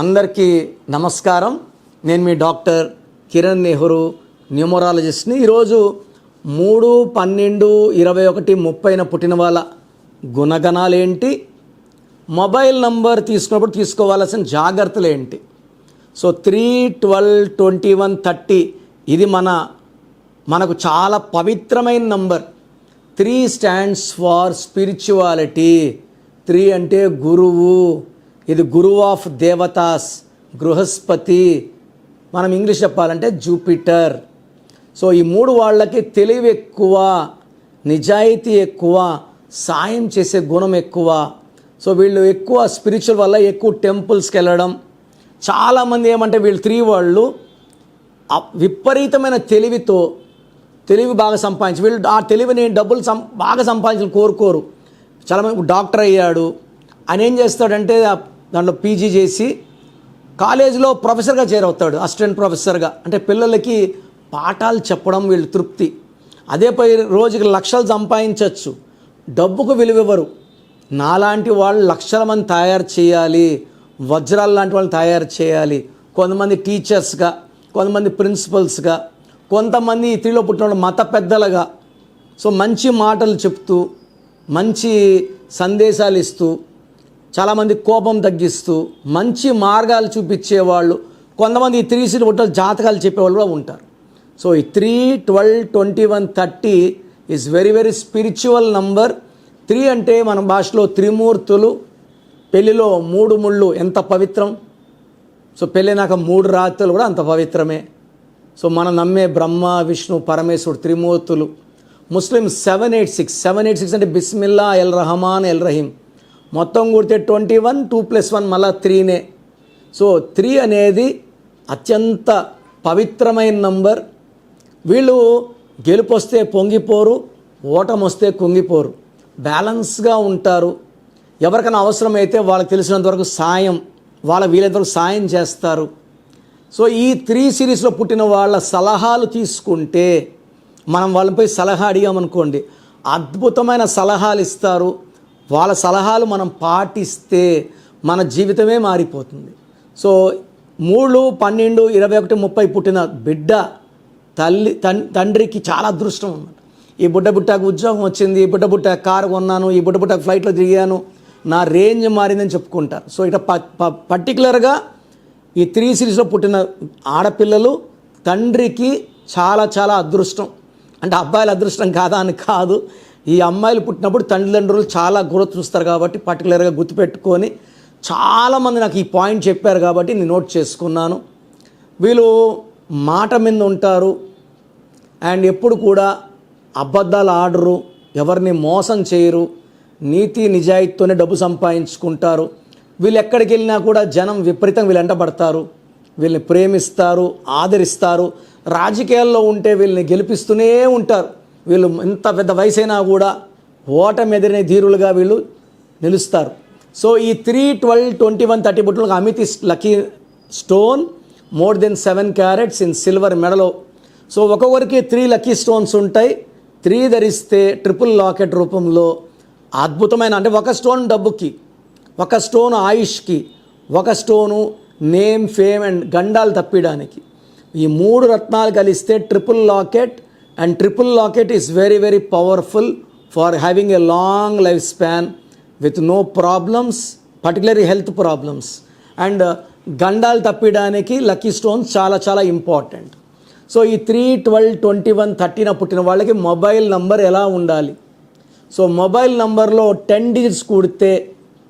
అందరికీ నమస్కారం. నేను మీ డాక్టర్ కిరణ్ నెహ్రూ, న్యూమరాలజిస్ట్ని. ఈరోజు 3/12/21 పుట్టిన వాళ్ళ గుణగణాలు ఏంటి, మొబైల్ నంబర్ తీసుకున్నప్పుడు తీసుకోవాల్సిన జాగ్రత్తలు ఏంటి. సో 3/12/21/30 ఇది మనకు చాలా పవిత్రమైన నంబర్. 3 stands far spirituality. 3 అంటే గురువు. ఇది గురువు ఆఫ్ దేవతాస్, బృహస్పతి. మనం ఇంగ్లీష్ చెప్పాలంటే జూపిటర్. సో ఈ 3 వాళ్ళకి తెలివి ఎక్కువ, నిజాయితీ ఎక్కువ, సాయం చేసే గుణం ఎక్కువ. సో వీళ్ళు ఎక్కువ స్పిరిచువల్ వల్ల ఎక్కువ టెంపుల్స్కి వెళ్ళడం. చాలామంది ఏమంటే వీళ్ళు 3 వాళ్ళు విపరీతమైన తెలివి బాగా సంపాదించి, వీళ్ళు ఆ తెలివిని డబ్బులు బాగా సంపాదించిన కోరుకోరు. చాలామంది డాక్టర్ అయ్యాడు, ఆయన ఏం చేస్తాడంటే దాంట్లో పీజీ చేసి కాలేజీలో ప్రొఫెసర్గా చేరవుతాడు, అసిస్టెంట్ ప్రొఫెసర్గా. అంటే పిల్లలకి పాఠాలు చెప్పడం వీళ్ళు తృప్తి. అదే రోజుకి లక్షలు సంపాదించవచ్చు, డబ్బుకు విలువివ్వరు. నాలాంటి వాళ్ళు లక్షల మంది తయారు చేయాలి, వజ్రాలు లాంటి వాళ్ళని తయారు చేయాలి. కొంతమంది టీచర్స్గా, కొంతమంది ప్రిన్సిపల్స్గా, కొంతమంది ఈ 3లో పుట్టిన వాళ్ళు మత పెద్దలుగా. సో మంచి మాటలు చెప్తూ, మంచి సందేశాలు ఇస్తూ, చాలామంది కోపం తగ్గిస్తూ, మంచి మార్గాలు చూపించేవాళ్ళు. కొంతమంది ఈ 3 సీట్లు పుట్టిన జాతకాలు చెప్పేవాళ్ళు కూడా ఉంటారు. సో ఈ 3/12/21/30 is very very spiritual number. 3 అంటే మన భాషలో త్రిమూర్తులు. పెళ్ళిలో 3 ముళ్ళు ఎంత పవిత్రం. సో పెళ్ళినాక 3 రాత్రులు కూడా అంత పవిత్రమే. సో మనం నమ్మే బ్రహ్మ, విష్ణు, పరమేశ్వరుడు త్రిమూర్తులు. ముస్లిం 786 అంటే బిస్మిల్లా, ఎల్ రహమాన్, ఎల్ రహీం. మొత్తం కూడితే 21, 2 + 1 మళ్ళీ 3నే. సో 3 అనేది అత్యంత పవిత్రమైన నంబర్. వీళ్ళు గెలుపు వస్తే పొంగిపోరు, ఓటమి వస్తే కుంగిపోరు, బ్యాలెన్స్గా ఉంటారు. ఎవరికైనా అవసరమైతే వాళ్ళకి తెలిసినంతవరకు సాయం, వీలైనంతవరకు సాయం చేస్తారు. సో ఈ 3 సిరీస్లో పుట్టిన వాళ్ళ సలహాలు తీసుకుంటే, మనం వాళ్ళపై సలహా అడిగామనుకోండి, అద్భుతమైన సలహాలు ఇస్తారు. వాళ్ళ సలహాలు మనం పాటిస్తే మన జీవితమే మారిపోతుంది. సో 3/12/21/30 పుట్టిన బిడ్డ తండ్రికి చాలా అదృష్టం అన్నమాట. ఈ బుట్టకు ఉద్యోగం వచ్చింది, ఈ బుట్ట కారు కొన్నాను, ఈ బుట్ట ఫ్లైట్లో దిగాను, నా రేంజ్ మారిందని చెప్పుకుంటారు. సో ఇట పర్టికులర్గా ఈ 3 సిరీస్లో పుట్టిన ఆడపిల్లలు తండ్రికి చాలా చాలా అదృష్టం. అంటే అబ్బాయిల అదృష్టం కాదా అని కాదు, ఈ అమ్మాయిలు పుట్టినప్పుడు తల్లిదండ్రులు చాలా గ్రోత్ చూస్తారు కాబట్టి పర్టికులర్గా గుర్తుపెట్టుకొని, చాలామంది నాకు ఈ పాయింట్ చెప్పారు కాబట్టి నేను నోట్ చేసుకున్నాను. వీళ్ళు మాట మీద ఉంటారు అండ్ ఎప్పుడు కూడా అబద్ధాలు ఆడరు, ఎవరిని మోసం చేయరు, నీతి నిజాయితీతోనే డబ్బు సంపాదించుకుంటారు. వీళ్ళు ఎక్కడికి వెళ్ళినా కూడా జనం విపరీతంగా వీళ్ళు వెంటబడతారు, వీళ్ళని ప్రేమిస్తారు, ఆదరిస్తారు. రాజకీయాల్లో ఉంటే వీళ్ళని గెలిపిస్తూనే ఉంటారు. వీళ్ళు ఎంత పెద్ద వయసైనా కూడా ఓటమి ఎదిరిన ధీరులుగా వీళ్ళు నిలుస్తారు. సో ఈ 3/12/21/30 పుట్టినలకు amethyst lucky stone, more than 7 carats in silver మెడలో. సో ఒక్కొక్కరికి 3 లక్కీ స్టోన్స్ ఉంటాయి. 3 ధరిస్తే ట్రిపుల్ లాకెట్ రూపంలో అద్భుతమైన, అంటే ఒక స్టోన్ డబ్బుకి, ఒక స్టోన్ ఆయుష్కి, ఒక స్టోను నేమ్, ఫేమ్ అండ్ గండాలు తప్పియడానికి. ఈ 3 రత్నాలు కలిస్తే triple locket. And triple locket is very very powerful for having a long life span with no problems, particularly health problems. And గండాలు తప్పియడానికి లక్కీ స్టోన్స్ చాలా చాలా ఇంపార్టెంట్. సో ఈ 3/12/21/30 పుట్టిన వాళ్ళకి మొబైల్ నంబర్ ఎలా ఉండాలి? సో మొబైల్ నంబర్లో 10 digits కూడితే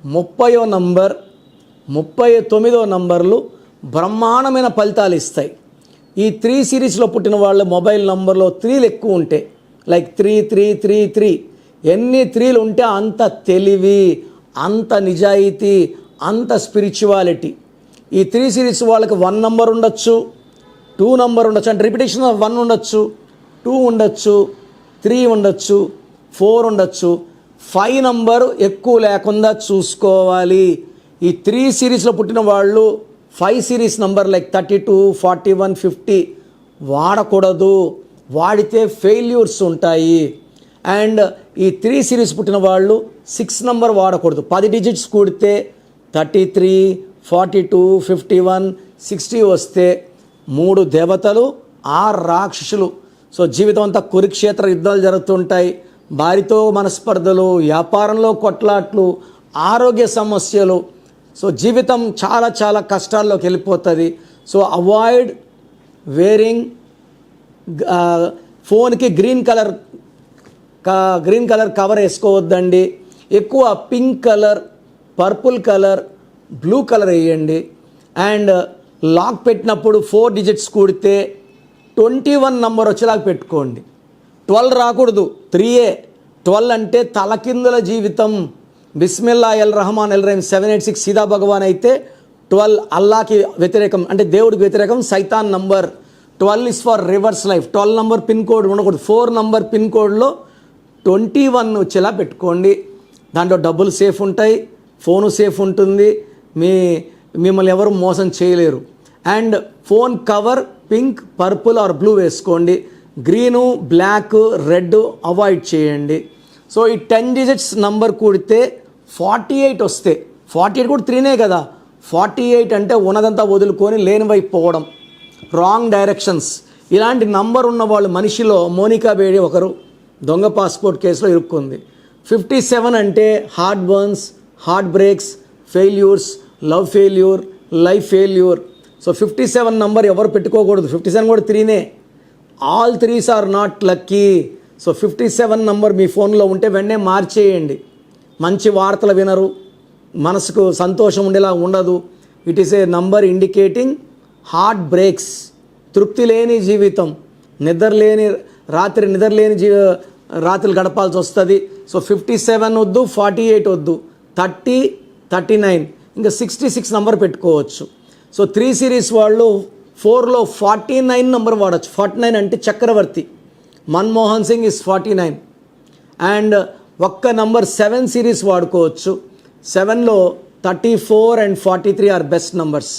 30వ నంబర్, 39వ నంబర్లు బ్రహ్మాండమైన ఫలితాలు ఇస్తాయి. ఈ 3 సిరీస్లో పుట్టిన వాళ్ళ మొబైల్ నంబర్లో 3లు ఎక్కువ ఉంటాయి, లైక్ 3. ఎన్ని 3లు ఉంటే అంత తెలివి, అంత నిజాయితీ, అంత స్పిరిచువాలిటీ. ఈ 3 సిరీస్ వాళ్ళకి 1 నంబర్ ఉండొచ్చు, 2 నంబర్ ఉండొచ్చు, అంటే రిపిటేషన్ ఆఫ్ 1 ఉండొచ్చు, 2 ఉండొచ్చు, 3 ఉండొచ్చు, 4 ఉండొచ్చు. 5 నంబరు ఎక్కువ లేకుండా చూసుకోవాలి. ఈ 3 సిరీస్లో పుట్టిన వాళ్ళు 5 సిరీస్ నంబర్ లైక్ 32, 41, 50 వాడకూడదు. వాడితే ఫెయిల్యూర్స్ ఉంటాయి. అండ్ ఈ 3 సిరీస్ పుట్టిన వాళ్ళు 6 నంబర్ వాడకూడదు. 10 digits కూడితే 33, 42, 51, 60 వస్తే 3 దేవతలు 6 రాక్షసులు. సో జీవితం అంతా కురుక్షేత్ర యుద్ధాలు జరుగుతుంటాయి. భార్యతో మనస్పర్ధలు, వ్యాపారంలో కొట్లాట్లు, ఆరోగ్య సమస్యలు. సో జీవితం చాలా చాలా కష్టాల్లోకి వెళ్ళిపోతుంది. సో అవాయిడ్ వేరింగ్ ఫోన్కి గ్రీన్ కలర్ కవర్ వేసుకోవద్దండి. ఎక్కువ pink colour, purple colour, blue colour వేయండి. అండ్ లాక్ పెట్టినప్పుడు 4 డిజిట్స్ కూడితే 21 నంబర్ వచ్చేలాగా పెట్టుకోండి. 12 రాకూడదు, 3 12 అంటే తలకిందుల జీవితం. బిస్మిల్లా ఎల్ రహమాన్ ఎల్ రహీం 786 సీదా భగవాన్ అయితే 12 అల్లాకి వ్యతిరేకం, అంటే దేవుడికి వ్యతిరేకం, సైతాన్ number. 12 is for rivers life. 12 number pin code ఉండకూడదు. 4 నంబర్ పిన్ కోడ్లో 21 వచ్చేలా పెట్టుకోండి. దాంట్లో డబ్బులు సేఫ్ ఉంటాయి, ఫోను సేఫ్ ఉంటుంది, మిమ్మల్ని ఎవరు మోసం చేయలేరు. And phone cover pink, purple or blue వేసుకోండి. గ్రీను, బ్లాక్, రెడ్ అవాయిడ్ చేయండి. సో ఈ 10 డిజిట్స్ నంబర్ కూడితే 48 వస్తే, 48 కూడా 3నే కదా, 48 అంటే ఉన్నదంతా వదులుకొని లేని వైపు పోవడం, రాంగ్ డైరెక్షన్స్. ఇలాంటి నంబర్ ఉన్న వాళ్ళు మనిషిలో మోనికా బేడి ఒకరు దొంగ పాస్పోర్ట్ కేసులో ఇరుక్కుంది. 57 అంటే heart burns, heart breaks, failures, love failure, life failure. So 57 number ఎవరు పెట్టుకోకూడదు. 57 కూడా 3నే. All 3s are not lucky. So 57 number మీ ఫోన్లో ఉంటే వెంటనే మార్చేయండి. మంచి వార్తలు వినరు, మనసుకు సంతోషం ఉండేలా ఉండదు. It is a number indicating heart breaks, తృప్తి లేని జీవితం, నిద్రలేని రాత్రులు గడపాల్సి వస్తుంది. సో 57 వద్దు, 48 వద్దు, 30, 39, ఇంకా 66 నంబర్ పెట్టుకోవచ్చు. సో 3 సిరీస్ వాళ్ళు 4లో 49 నంబర్ వాడచ్చు. 49 అంటే చక్రవర్తి. మన్మోహన్ సింగ్ ఇస్ 49. అండ్ ఒక్క నంబర్ 7 సిరీస్ వాడుకోవచ్చు. 7లో 34 and 43 ఆర్ బెస్ట్ నంబర్స్.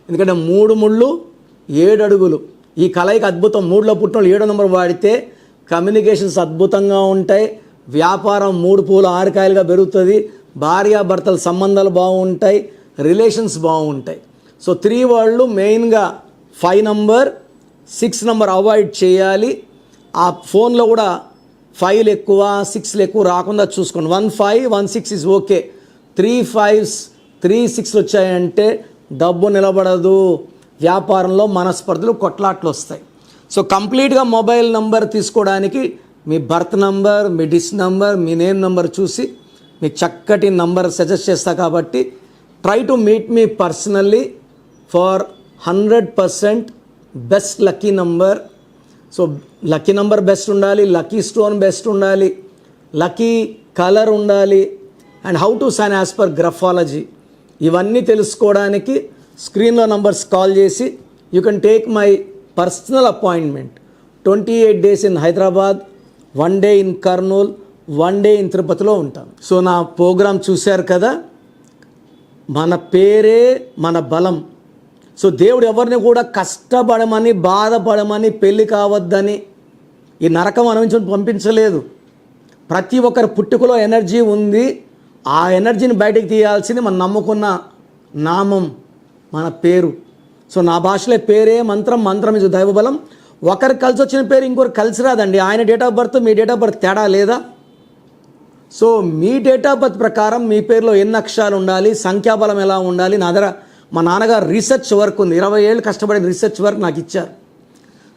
ఎందుకంటే 3 ముళ్ళు 7 అడుగులు. ఈ కలయిక అద్భుతం. 3లో పుట్టిన 7వ నంబర్ వాడితే కమ్యూనికేషన్స్ అద్భుతంగా ఉంటాయి, వ్యాపారం 3 పూలు 6 కాయలుగా పెరుగుతుంది, భార్యాభర్తల సంబంధాలు బాగుంటాయి, రిలేషన్స్ బాగుంటాయి. సో 3 వాళ్ళు మెయిన్గా 5 నంబర్, 6 నంబర్ అవాయిడ్ చేయాలి. ఆ ఫోన్లో కూడా 5లు ఎక్కువ, 6లు ఎక్కువ రాకుండా చూసుకోండి. 15, 16 ఇస్ ఓకే. 3 5s, 3 6లు వచ్చాయంటే డబ్బు నిలబడదు, వ్యాపారంలో మనస్పర్ధలు, కొట్లాట్లు వస్తాయి. సో కంప్లీట్గా మొబైల్ నంబర్ తీసుకోవడానికి మీ బర్త్ నంబర్, మీ డిస్ నంబర్, మీ నేమ్ నంబర్ చూసి మీకు చక్కటి నంబర్ సజెస్ట్ చేస్తా. కాబట్టి try to meet me personally for 100% best lucky number. So lucky number best ఉండాలి, లక్కీ స్టోన్ బెస్ట్ ఉండాలి, లక్కీ కలర్ ఉండాలి, and how to sign as per graphology. ఇవన్నీ తెలుసుకోవడానికి స్క్రీన్లో నంబర్స్ కాల్ చేసి you can take my personal appointment. 28 days in Hyderabad, 1 day in Kurnool, 1 day in తిరుపతిలో ఉంటాను. So నా ప్రోగ్రాం చూశారు కదా, మన పేరే మన బలం. సో దేవుడు ఎవరిని కూడా కష్టపడమని, బాధపడమని, పెళ్ళి కావద్దని, ఈ నరకం అనుభవించి పంపించలేదు. ప్రతి ఒక్కరి పుట్టుకలో ఎనర్జీ ఉంది. ఆ ఎనర్జీని బయటకు తీయాల్సింది మనం నమ్ముకున్న నామం, మన పేరు. సో నా భాషలో పేరే మంత్రం, మంత్రం ఇది దైవబలం. ఒకరికి కలిసి వచ్చిన పేరు ఇంకొకరు కలిసి రాదండి. ఆయన date of birth, me date of birth తేడా లేదా? So me date of birth ప్రకారం మీ పేరులో ఎన్ని అక్షరాలు ఉండాలి, సంఖ్యాబలం ఎలా ఉండాలి. మా నాన్నగారు రీసెర్చ్ వర్క్ ఉంది, 20 ఏళ్ళు కష్టపడిన రీసెర్చ్ వర్క్ నాకు ఇచ్చారు.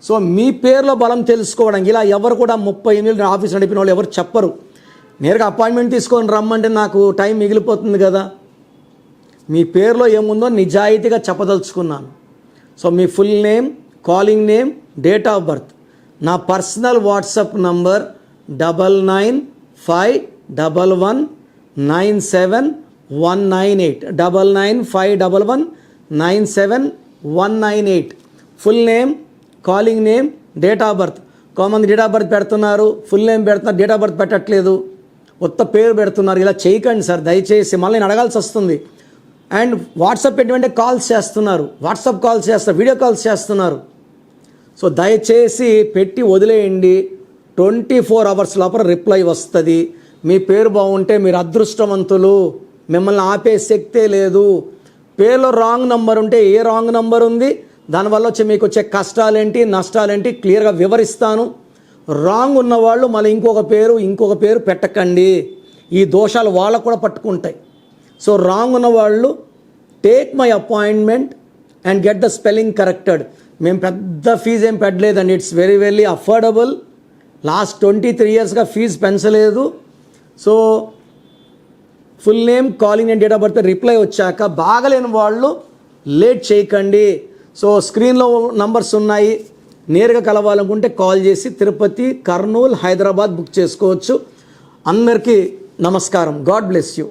సో మీ పేరులో బలం తెలుసుకోవడానికి ఇలా ఎవరు కూడా 38 ఏళ్ళు ఆఫీస్ నడిపిన వాళ్ళు ఎవరు చెప్పరు. నేరుగా అపాయింట్మెంట్ తీసుకొని రమ్మంటే నాకు టైం మిగిలిపోతుంది కదా. మీ పేరులో ఏముందో నిజాయితీగా చెప్పదలుచుకున్నాను. సో మీ full name, calling name, date of birth. నా personal WhatsApp number 9951197198 9951197198. Full name, calling name, date of birth. కొంతమంది డేట్ ఆఫ్ బర్త్ పెడుతున్నారు, ఫుల్ నేమ్ పెడుతున్నారు, డేట్ ఆఫ్ బర్త్ పెట్టట్లేదు, కొత్త పేరు పెడుతున్నారు. ఇలా చేయకండి సార్ దయచేసి, మళ్ళీ నేను అడగాల్సి వస్తుంది. అండ్ వాట్సాప్ పెట్టినంటే కాల్స్ చేస్తున్నారు, వాట్సాప్ కాల్స్ చేస్తారు, వీడియో కాల్స్ చేస్తున్నారు. సో దయచేసి పెట్టి వదిలేయండి. 24 hours లోపల రిప్లై వస్తుంది. మీ పేరు బాగుంటే మీరు అదృష్టవంతులు. మిమ్మల్ని ఆపే శక్తే లేదు. పేరులో రాంగ్ నంబర్ ఉంటే ఏ రాంగ్ నంబర్ ఉంది, దానివల్ల మీకు వచ్చే కష్టాలేంటి నష్టాలేంటి క్లియర్గా వివరిస్తాను. రాంగ్ ఉన్నవాళ్ళు మళ్ళీ ఇంకొక పేరు పెట్టకండి, ఈ దోషాలు వాళ్ళకు కూడా పట్టుకుంటాయి. సో రాంగ్ ఉన్నవాళ్ళు take my appointment and get the spelling corrected. మేము పెద్ద ఫీజు ఏం పెట్టలేదండి, ఇట్స్ వెరీ అఫోర్డబుల్. లాస్ట్ 23 ఇయర్స్గా ఫీజు పెంచలేదు. So full name, calling and date of birth reply వచ్చాక బాగలేని వాళ్ళు లేట్ చేయకండి. సో స్క్రీన్లో నంబర్స్ ఉన్నాయి, నేరుగా కలవాలనుకుంటే కాల్ చేసి తిరుపతి, కర్నూలు, హైదరాబాద్ బుక్ చేసుకోవచ్చు. అందరికీ నమస్కారం. God bless you.